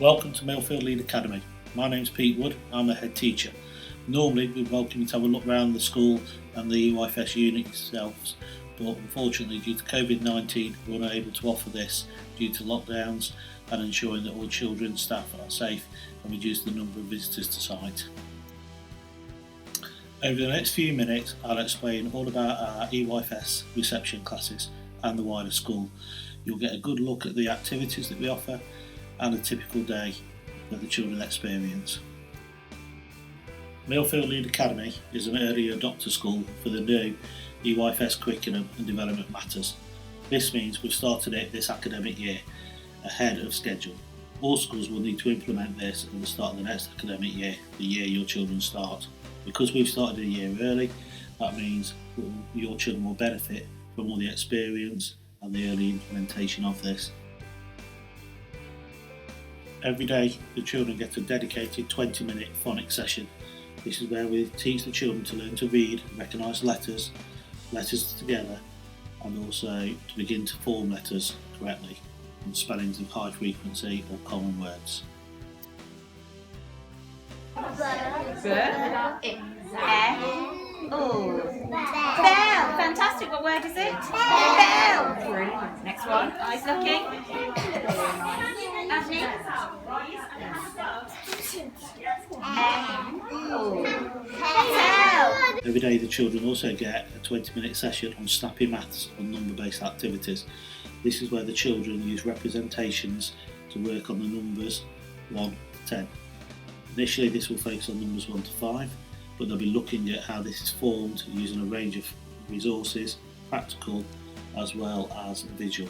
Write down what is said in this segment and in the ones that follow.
Welcome to MIllfield Lead Academy. My name's Pete Wood, I'm the head teacher. Normally we'd welcome you to have a look around the school and the EYFS unit itself, but unfortunately due to COVID-19 we're not able to offer this due to lockdowns and ensuring that all children and staff are safe and reduce the number of visitors to site. Over the next few minutes I'll explain all about our EYFS reception classes and the wider school. You'll get a good look at the activities that we offer and a typical day that the children experience. MIllfield Lead Academy is an early adopter school for the new EYFS curriculum and development matters. This means we've started it this academic year ahead of schedule. All schools will need to implement this at the start of the next academic year, the year your children start. Because we've started a year early, that means your children will benefit from all the experience and the early implementation of this. Every day the children get a dedicated 20-minute phonics session. This is where we teach the children to learn to read and recognise letters together, and also to begin to form letters correctly and spellings of high frequency or common words. Bell. Fantastic. What word is it? Bell. Next one. Eyes looking. Every day the children also get a 20-minute session on snappy maths and number-based activities. This is where the children use representations to work on the numbers 1 to 10. Initially this will focus on numbers 1 to 5, but they'll be looking at how this is formed using a range of resources, practical as well as visual.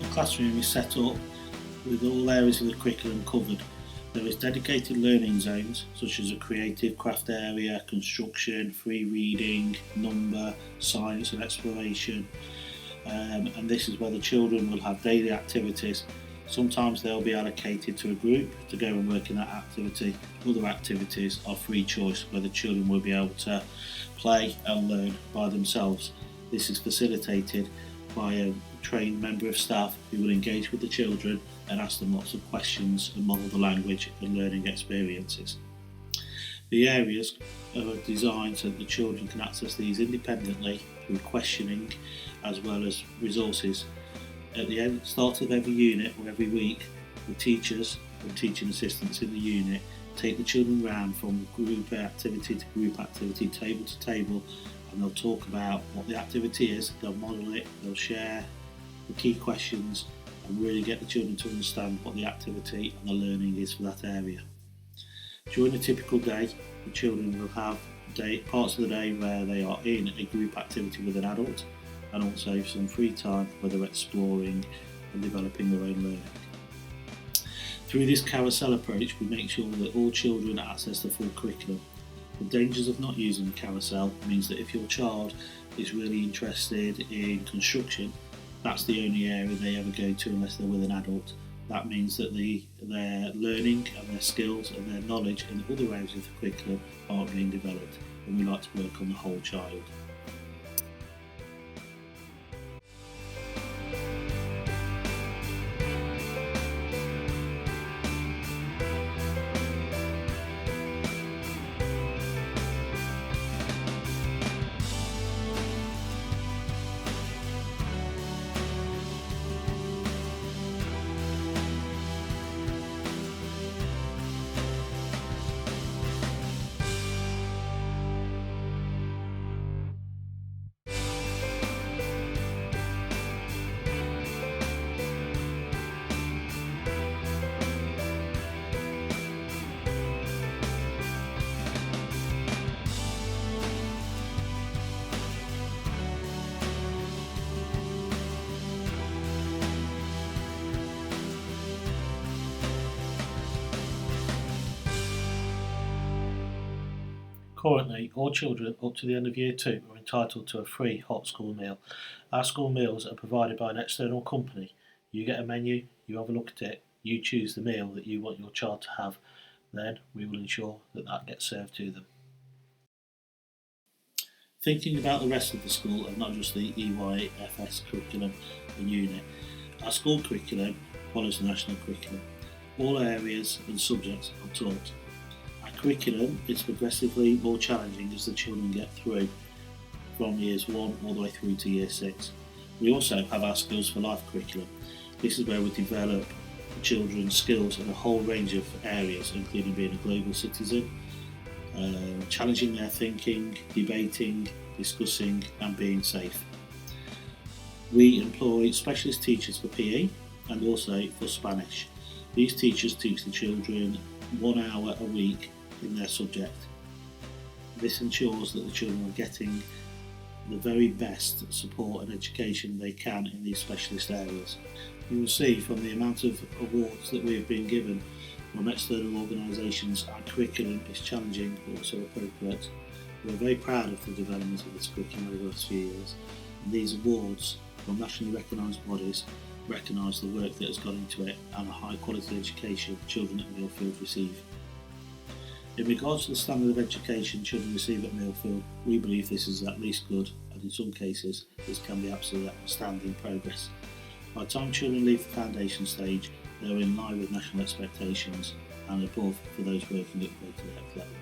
The classroom is set up with all areas of the curriculum covered. There is dedicated learning zones such as a creative craft area, construction, free reading, number, science and exploration, and this is where the children will have daily activities. Sometimes they'll be allocated to a group to go and work in that activity. Other activities are free choice where the children will be able to play and learn by themselves. This is facilitated by a trained member of staff who will engage with the children and ask them lots of questions and model the language and learning experiences. The areas are designed so that the children can access these independently through questioning as well as resources. At the start of every unit or every week, the teachers and teaching assistants in the unit take the children round from group activity to group activity, table to table, and they'll talk about what the activity is, they'll model it, they'll share the key questions and really get the children to understand what the activity and the learning is for that area. During a typical day, the children will have parts of the day where they are in a group activity with an adult and also some free time where they're exploring and developing their own learning. Through this carousel approach, we make sure that all children access the full curriculum. The dangers of not using the carousel means that if your child is really interested in construction, that's the only area they ever go to unless they're with an adult. That means that their learning and their skills and their knowledge in other areas of the curriculum aren't being developed, and we like to work on the whole child. Currently, all children up to the end of Year 2 are entitled to a free hot school meal. Our school meals are provided by an external company. You get a menu, you have a look at it, you choose the meal that you want your child to have, then we will ensure that that gets served to them. Thinking about the rest of the school and not just the EYFS curriculum and unit, our school curriculum follows the national curriculum. All areas and subjects are taught. Our curriculum is progressively more challenging as the children get through from years 1 all the way through to year 6. We also have our Skills for Life curriculum. This is where we develop children's skills in a whole range of areas, including being a global citizen, challenging their thinking, debating, discussing and being safe. We employ specialist teachers for PE and also for Spanish. These teachers teach the children 1 hour a week in their subject. This ensures that the children are getting the very best support and education they can in these specialist areas. You will see from the amount of awards that we have been given from external organisations, our curriculum is challenging but also appropriate. We are very proud of the development of this curriculum over the last few years, and these awards from nationally recognised bodies recognise the work that has gone into it and the high quality education children at MIllfield receive. In regards to the standard of education children receive at MIllfield, we believe this is at least good, and in some cases this can be absolutely outstanding progress. By the time children leave the foundation stage, they are in line with national expectations and above for those working at greater depth level.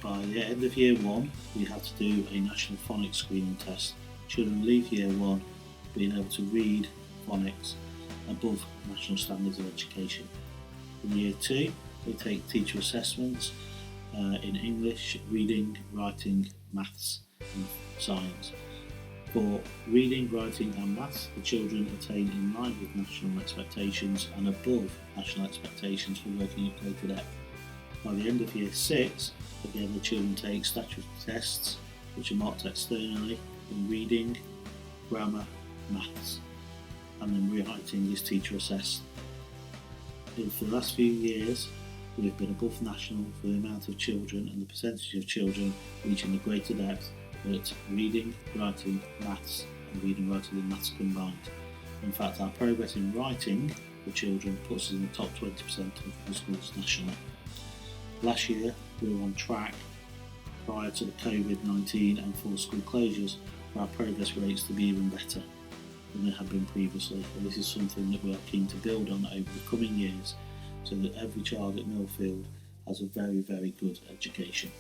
By the end of Year 1, we have to do a national phonics screening test. Children leave Year 1 being able to read phonics above national standards of education. In Year 2, they take teacher assessments in English, reading, writing, maths and science. For reading, writing and maths, the children attain in line with national expectations and above national expectations for working at greater depth. By the end of Year 6, again the children take statutory tests which are marked externally in reading, grammar, maths, and then writing is teacher assessed. For the last few years we have been above national for the amount of children and the percentage of children reaching the greater depth at reading, writing, maths and reading, writing and maths combined. In fact, our progress in writing for children puts us in the top 20% of the schools nationally. Last year we were on track, prior to the COVID-19 and full school closures, for our progress rates to be even better than they had been previously, and this is something that we are keen to build on over the coming years so that every child at MIllfield has a very, very good education.